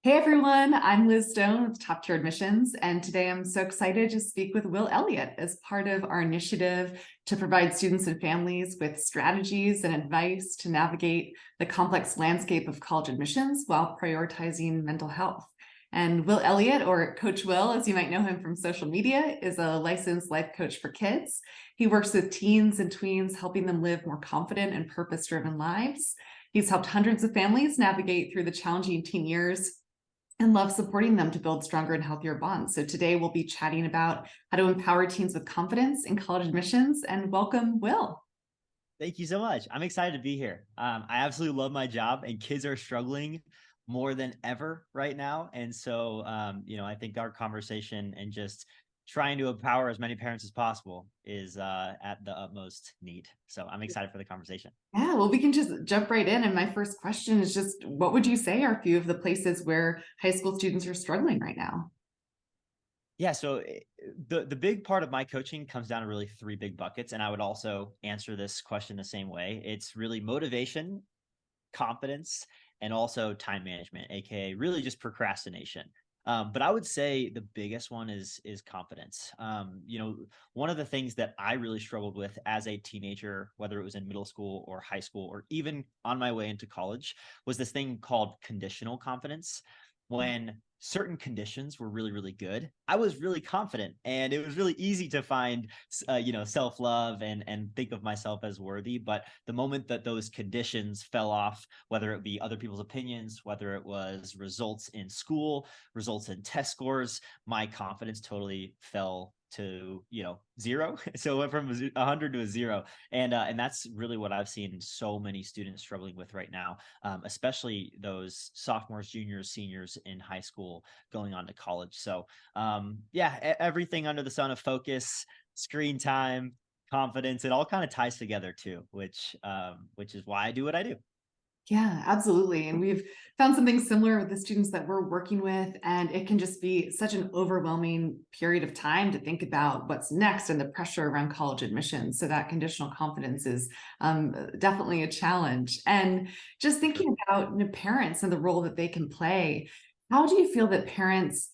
Hey everyone, I'm Liz Stone with Top Tier Admissions, and today I'm so excited to speak with Will Elliot as part of our initiative to provide students and families with strategies and advice to navigate the complex landscape of college admissions while prioritizing mental health. And Will Elliot, or Coach Will, as you might know him from social media, is a licensed life coach for kids. He works with teens and tweens, helping them live more confident and purpose-driven lives. He's helped hundreds of families navigate through the challenging teen years and love supporting them to build stronger and healthier bonds. So today we'll be chatting about how to empower teens with confidence in college admissions, and welcome, Will. Thank you so much. I'm excited to be here. I absolutely love my job, and kids are struggling more than ever right now. And so, I think our conversation and just trying to empower as many parents as possible is at the utmost need. So I'm excited for the conversation. Yeah, well, we can just jump right in. And my first question is just, what would you say are a few of the places where high school students are struggling right now? Yeah, so the big part of my coaching comes down to really three big buckets, and I would also answer this question the same way. It's really motivation, confidence, and also time management, aka really just procrastination. But I would say the biggest one is confidence. One of the things that I really struggled with as a teenager, whether it was in middle school or high school or even on my way into college, was this thing called conditional confidence. When certain conditions were really, really good, I was really confident, and it was really easy to find self-love and think of myself as worthy. But the moment that those conditions fell off, whether it be other people's opinions, whether it was results in school, results in test scores, my confidence totally fell to zero. So it went from 100 to a zero. And that's really what I've seen so many students struggling with right now, especially those sophomores, juniors, seniors in high school going on to college. So everything under the sun of focus, screen time, confidence, it all kind of ties together too, which is why I do what I do. Yeah, absolutely. And we've found something similar with the students that we're working with. And it can just be such an overwhelming period of time to think about what's next and the pressure around college admissions. So that conditional confidence is definitely a challenge. And just thinking about parents and the role that they can play, how do you feel that parents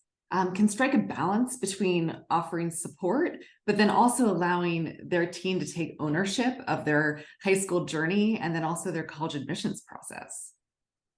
can strike a balance between offering support, but then also allowing their teen to take ownership of their high school journey and then also their college admissions process?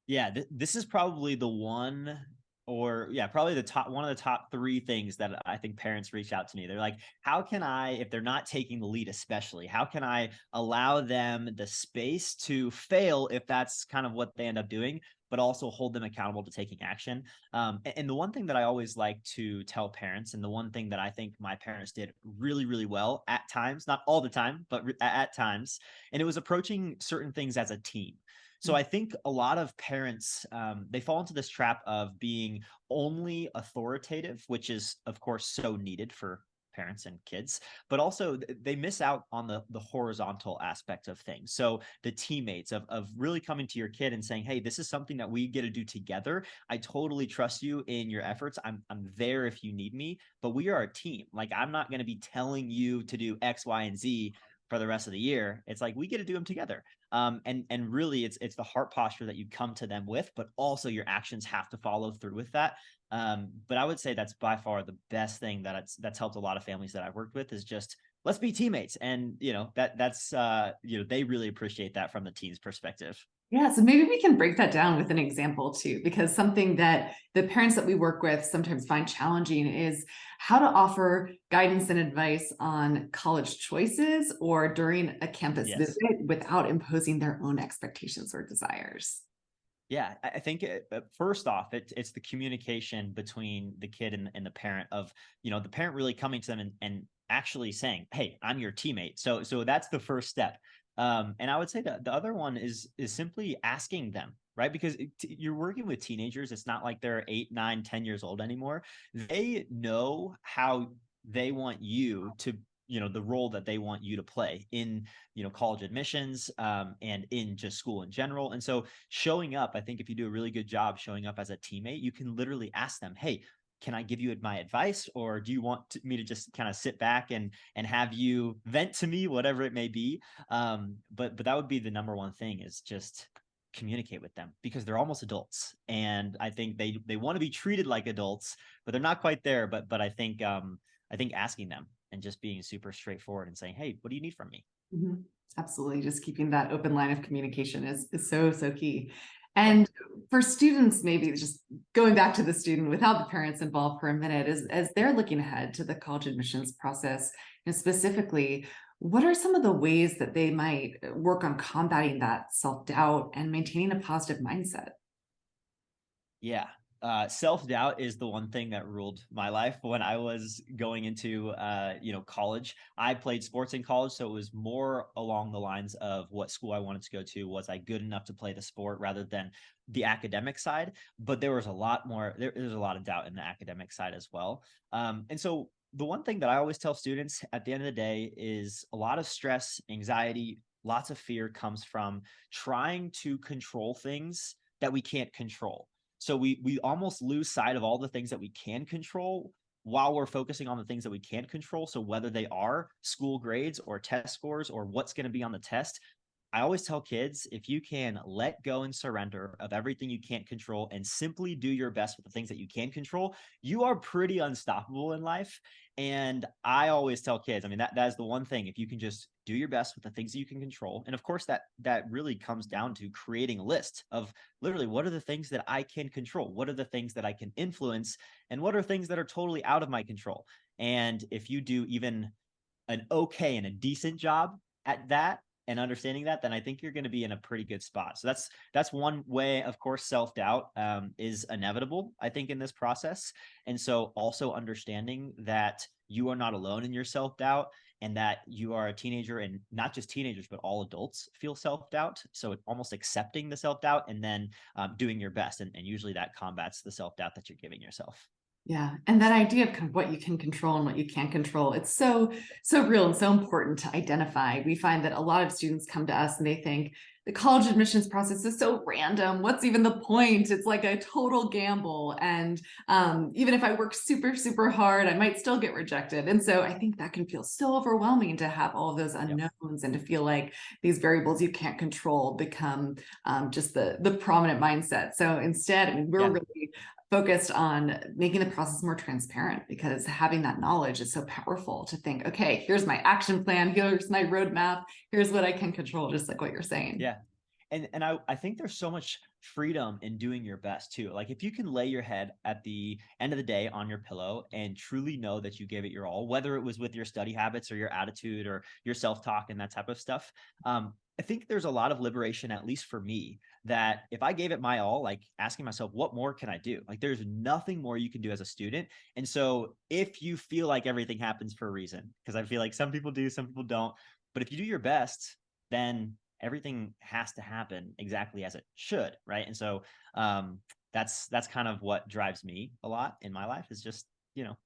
Yeah, this is probably the one, or yeah, probably the top one of the top three things that I think parents reach out to me. They're like, how can I, if they're not taking the lead, especially, how can I allow them the space to fail if that's kind of what they end up doing, but also hold them accountable to taking action? And the one thing that I always like to tell parents, and the one thing that I think my parents did really, really well at times, not all the time, but at times, and it was approaching certain things as a team. So I think a lot of parents, they fall into this trap of being only authoritative, which is of course so needed for parents and kids, but also they miss out on the horizontal aspect of things. So the teammates of really coming to your kid and saying, hey, this is something that we get to do together. I totally trust you in your efforts. I'm there if you need me, but we are a team. Like, I'm not going to be telling you to do X, Y, and Z for the rest of the year. It's like we get to do them together. And really it's the heart posture that you come to them with, but also your actions have to follow through with that. But I would say that's by far the best thing that's helped a lot of families that I've worked with, is just let's be teammates. And that's they really appreciate that from the team's perspective. Yeah, so maybe we can break that down with an example too, because something that the parents that we work with sometimes find challenging is how to offer guidance and advice on college choices or during a campus Yes. visit without imposing their own expectations or desires. Yeah, I think first off, it's the communication between the kid and the parent, of, the parent really coming to them and actually saying, hey, I'm your teammate. So that's the first step. And I would say that the other one is simply asking them, right? Because you're working with teenagers. It's not like they're 8, 9, 10 years old anymore. They know how they want you to, the role that they want you to play in, college admissions, and in just school in general. And so showing up, I think if you do a really good job showing up as a teammate, you can literally ask them, hey, can I give you my advice, or do you want me to just kind of sit back and have you vent to me, whatever it may be? But that would be the number one thing, is just communicate with them because they're almost adults. And I think they want to be treated like adults, but they're not quite there. But I think asking them and just being super straightforward and saying, hey, what do you need from me? Mhm. Absolutely. Just keeping that open line of communication is so, so key. Yeah. And for students, maybe just going back to the student without the parents involved for a minute, as they're looking ahead to the college admissions process, and specifically, what are some of the ways that they might work on combating that self-doubt and maintaining a positive mindset? Yeah. Self-doubt is the one thing that ruled my life when I was going into college. I played sports in college, so it was more along the lines of what school I wanted to go to. Was I good enough to play the sport rather than the academic side? But there was a lot more, there's a lot of doubt in the academic side as well. And so the one thing that I always tell students at the end of the day is a lot of stress, anxiety, lots of fear comes from trying to control things that we can't control. So we almost lose sight of all the things that we can control while we're focusing on the things that we can't control. So whether they are school grades or test scores or what's going to be on the test, I always tell kids, if you can let go and surrender of everything you can't control and simply do your best with the things that you can control, you are pretty unstoppable in life. And I always tell kids, I mean, that is the one thing. If you can just do your best with the things that you can control, and of course that really comes down to creating a list of literally what are the things that I can control, what are the things that I can influence, and what are things that are totally out of my control. And if you do even an okay and a decent job at that and understanding that, then I think you're going to be in a pretty good spot. So that's one way. Of course, self-doubt is inevitable, I think, in this process. And so also understanding that you are not alone in your self-doubt and that you are a teenager, and not just teenagers, but all adults feel self-doubt. So almost accepting the self-doubt and then doing your best. And usually that combats the self-doubt that you're giving yourself. Yeah. And that idea of kind of what you can control and what you can't control, it's so, so real and so important to identify. We find that a lot of students come to us and they think the college admissions process is so random. What's even the point? It's like a total gamble. And even if I work super, super hard, I might still get rejected. And so I think that can feel so overwhelming to have all of those Yep. unknowns and to feel like these variables you can't control become just the prominent mindset. So instead, I mean, we're Yeah. really focused on making the process more transparent, because having that knowledge is so powerful to think, okay, here's my action plan, here's my roadmap, here's what I can control, just like what you're saying. Yeah. And I think there's so much freedom in doing your best too. Like if you can lay your head at the end of the day on your pillow and truly know that you gave it your all, whether it was with your study habits or your attitude or your self-talk and that type of stuff. I think there's a lot of liberation, at least for me, that if I gave it my all, like asking myself, what more can I do? Like there's nothing more you can do as a student. And so if you feel like everything happens for a reason, because I feel like some people do, some people don't, but if you do your best, then everything has to happen exactly as it should, right? And so that's kind of what drives me a lot in my life, is just, you know,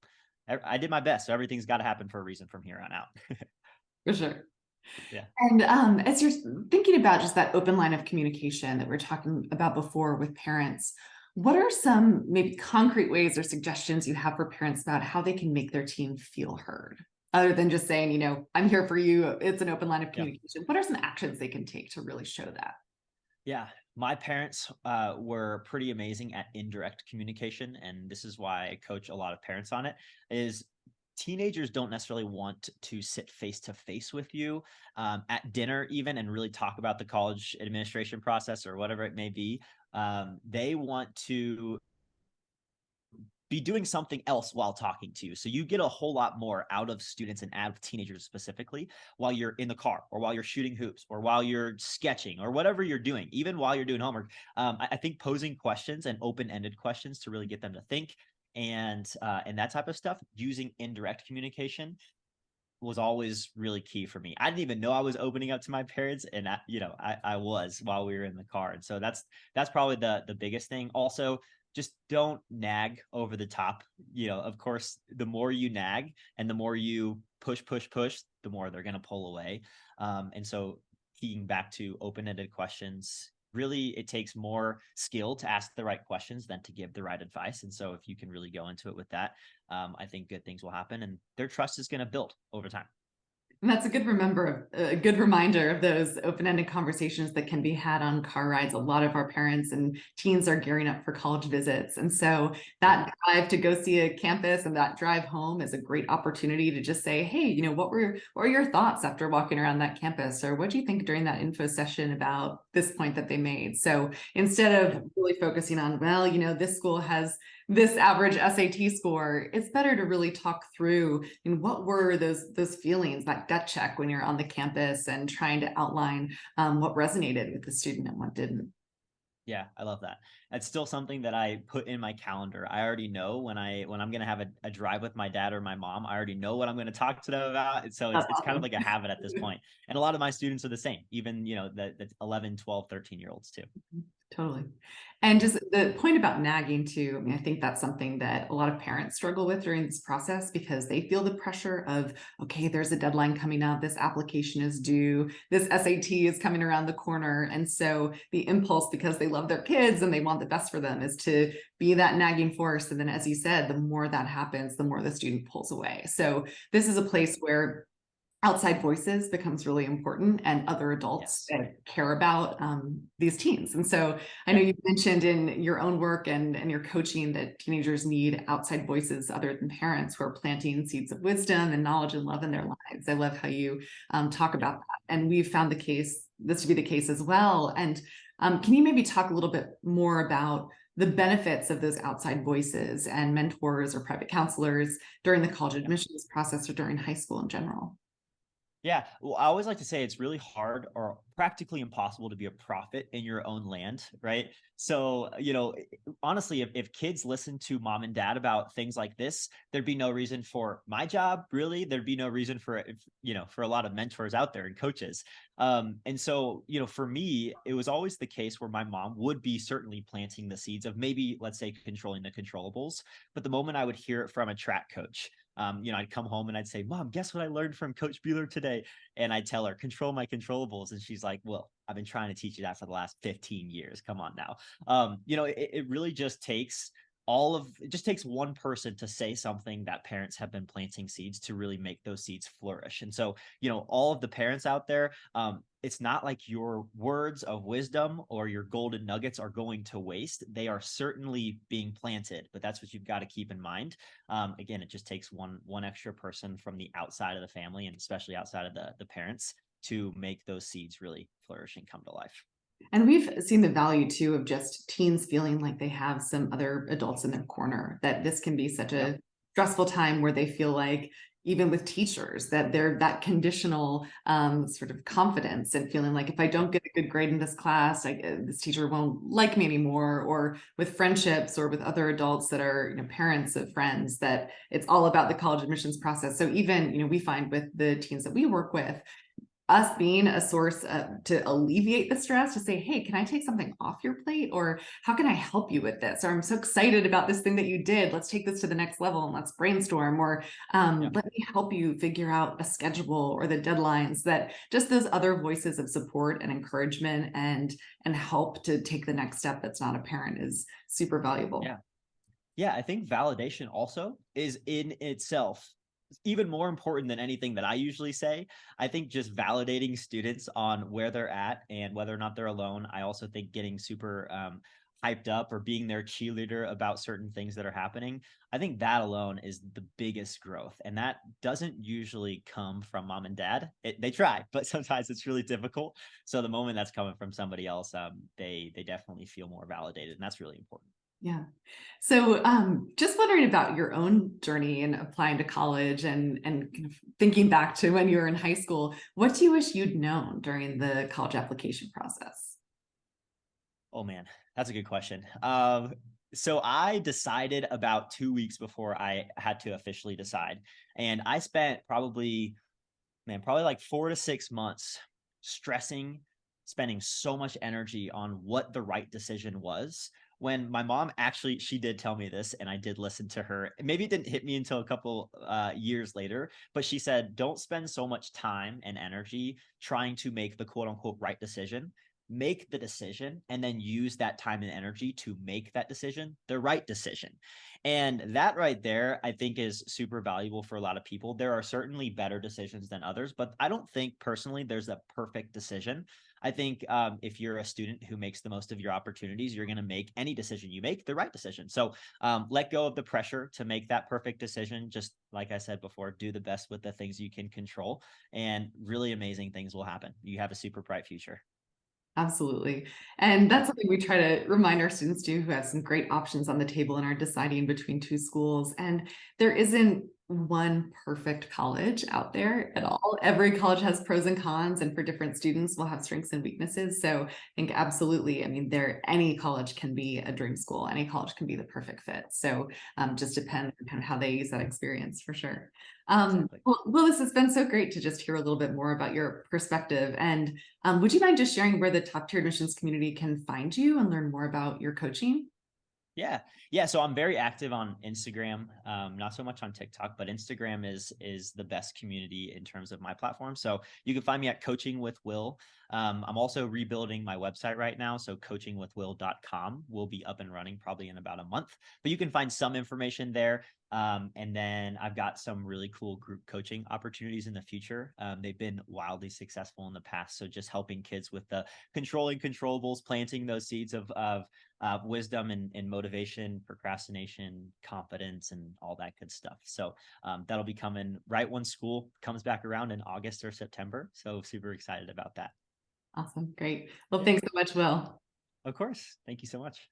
I did my best, so everything's got to happen for a reason from here on out. For sure. Yeah. And as you're thinking about just that open line of communication that we are talking about before with parents, what are some maybe concrete ways or suggestions you have for parents about how they can make their team feel heard? Other than just saying, I'm here for you, it's an open line of Yeah. communication. What are some actions they can take to really show that? Yeah, my parents were pretty amazing at indirect communication, and this is why I coach a lot of parents on it. Is teenagers don't necessarily want to sit face to face with you at dinner, even, and really talk about the college administration process or whatever it may be. They want to be doing something else while talking to you. So you get a whole lot more out of students and out of teenagers specifically while you're in the car or while you're shooting hoops or while you're sketching or whatever you're doing, even while you're doing homework. I think posing questions and open-ended questions to really get them to think and that type of stuff, using indirect communication was always really key for me. I didn't even know I was opening up to my parents, and I was while we were in the car. And so that's probably the biggest thing. Also, just don't nag over the top. Of course, the more you nag and the more you push, the more they're going to pull away. And so keying back to open-ended questions, really it takes more skill to ask the right questions than to give the right advice. And so if you can really go into it with that, I think good things will happen and their trust is going to build over time. And that's a good reminder of those open-ended conversations that can be had on car rides. A lot of our parents and teens are gearing up for college visits. And so Yep. that drive to go see a campus and that drive home is a great opportunity to just say, hey, what were your thoughts after walking around that campus? Or what do you think during that info session about this point that they made? So instead of really focusing on, well, this school has this average SAT score, it's better to really talk through and what were those feelings, that gut check when you're on the campus and trying to outline what resonated with the student and what didn't. Yeah, I love that. It's still something that I put in my calendar. I already know when I'm gonna have a drive with my dad or my mom, I already know what I'm gonna talk to them about. And so That's it's kind of awesome. like a habit at this point. And a lot of my students are the same, even the 11, 12, 13-year-olds too. Totally. And just the point about nagging too, I mean, I think that's something that a lot of parents struggle with during this process because they feel the pressure of, okay, there's a deadline coming up, this application is due, this SAT is coming around the corner. And so the impulse, because they love their kids and they want the best for them, is to be that nagging force. And then, as you said, the more that happens, the more the student pulls away. So this is a place where outside voices becomes really important and other adults Yes. that care about these teens. And so I know Yep. you mentioned in your own work and your coaching that teenagers need outside voices other than parents who are planting seeds of wisdom and knowledge and love in their lives. I love how you talk Yep. about that. And we've found this to be the case as well. And can you maybe talk a little bit more about the benefits of those outside voices and mentors or private counselors during the college Yep. admissions process or during high school in general? Yeah. Well, I always like to say it's really hard or practically impossible to be a prophet in your own land, right? So, honestly, if kids listen to mom and dad about things like this, there'd be no reason for my job, really. There'd be no reason for, for a lot of mentors out there and coaches. And so, for me, it was always the case where my mom would be certainly planting the seeds of maybe, let's say, controlling the controllables. But the moment I would hear it from a track coach, I'd come home and I'd say, Mom, guess what I learned from Coach Bueller today? And I tell her, control my controllables. And she's like, well, I've been trying to teach you that for the last 15 years. Come on now. It really just takes it just takes one person to say something that parents have been planting seeds to really make those seeds flourish. And so, all of the parents out there, it's not like your words of wisdom or your golden nuggets are going to waste. They are certainly being planted, but that's what you've got to keep in mind. Again, it just takes one extra person from the outside of the family and especially outside of the parents to make those seeds really flourish and come to life. And we've seen the value too of just teens feeling like they have some other adults in their corner, that this can be such Yep. a stressful time where they feel like, even with teachers, that they're that conditional sort of confidence and feeling like if I Yep. don't get a good grade in this class, this teacher won't like me anymore. Or with friendships or with other adults that are parents of friends, that it's all about the college admissions process. So even we find with the teens that we work with, us being a source to alleviate the stress, to say, hey, can I take something off your plate? Or how can I help you with this? Or I'm so excited about this thing that you did. Let's take this to the next level and let's brainstorm. Or Yep. let me help you figure out a schedule or the deadlines. That just those other voices of support and encouragement and help to take the next step that's not apparent is super valuable. Yeah. Yeah, I think validation also is in itself even more important than anything that I usually say. I think just validating students on where they're at and whether or not they're alone. I also think getting super hyped up or being their cheerleader about certain things that are happening. I think that alone is the biggest growth. And that doesn't usually come from mom and dad. They try, but sometimes it's really difficult. So the moment that's coming from somebody else, they definitely feel more validated. And that's really important. Yeah. So, just wondering about your own journey in applying to college and kind of thinking back to when you were in high school. What do you wish you'd known during the college application process? Oh man, that's a good question. So I decided about 2 weeks before I had to officially decide, and I spent probably like 4 to 6 months stressing, spending so much energy on what the right decision was. When my mom actually, she did tell me this, and I did listen to her. Maybe it didn't hit me until a couple years later, but she said, "Don't spend so much time and energy trying to make the quote unquote right decision. make the decision and then use that time and energy to make that decision the right decision. And that right there, I think, is super valuable for a lot of people. There are certainly better decisions than others, but I don't think personally there's a perfect decision. I think if you're a student who makes the most of your opportunities, you're going to make any decision you make the right decision. So let go of the pressure to make that perfect decision. Just like I said before, do the best with the things you can control, and really amazing things will happen. You have a super bright future. Absolutely. And that's something we try to remind our students too, who have some great options on the table and are deciding between two schools. And there isn't one perfect college out there at all. Every college has pros and cons, and for different students will have strengths and weaknesses. So I think absolutely, I mean, any college can be a dream school, any college can be the perfect fit. So just depends on kind of how they use that experience for sure. Exactly. Well, this has been so great to just hear a little bit more about your perspective. And would you mind just sharing where the top tier admissions community can find you and learn more about your coaching? Yeah. Yeah. So I'm very active on Instagram, not so much on TikTok, but Instagram is the best community in terms of my platform. So you can find me at Coaching with Will. I'm also rebuilding my website right now. So coachingwithwill.com will be up and running probably in about a month, but you can find some information there. And then I've got some really cool group coaching opportunities in the future. They've been wildly successful in the past. So just helping kids with the controlling controllables, planting those seeds of wisdom and motivation, procrastination, confidence, and all that good stuff. So that'll be coming right when school comes back around in August or September. So super excited about that. Awesome. Great. Well, Yeah, thanks so much, Will. of course. Thank you so much.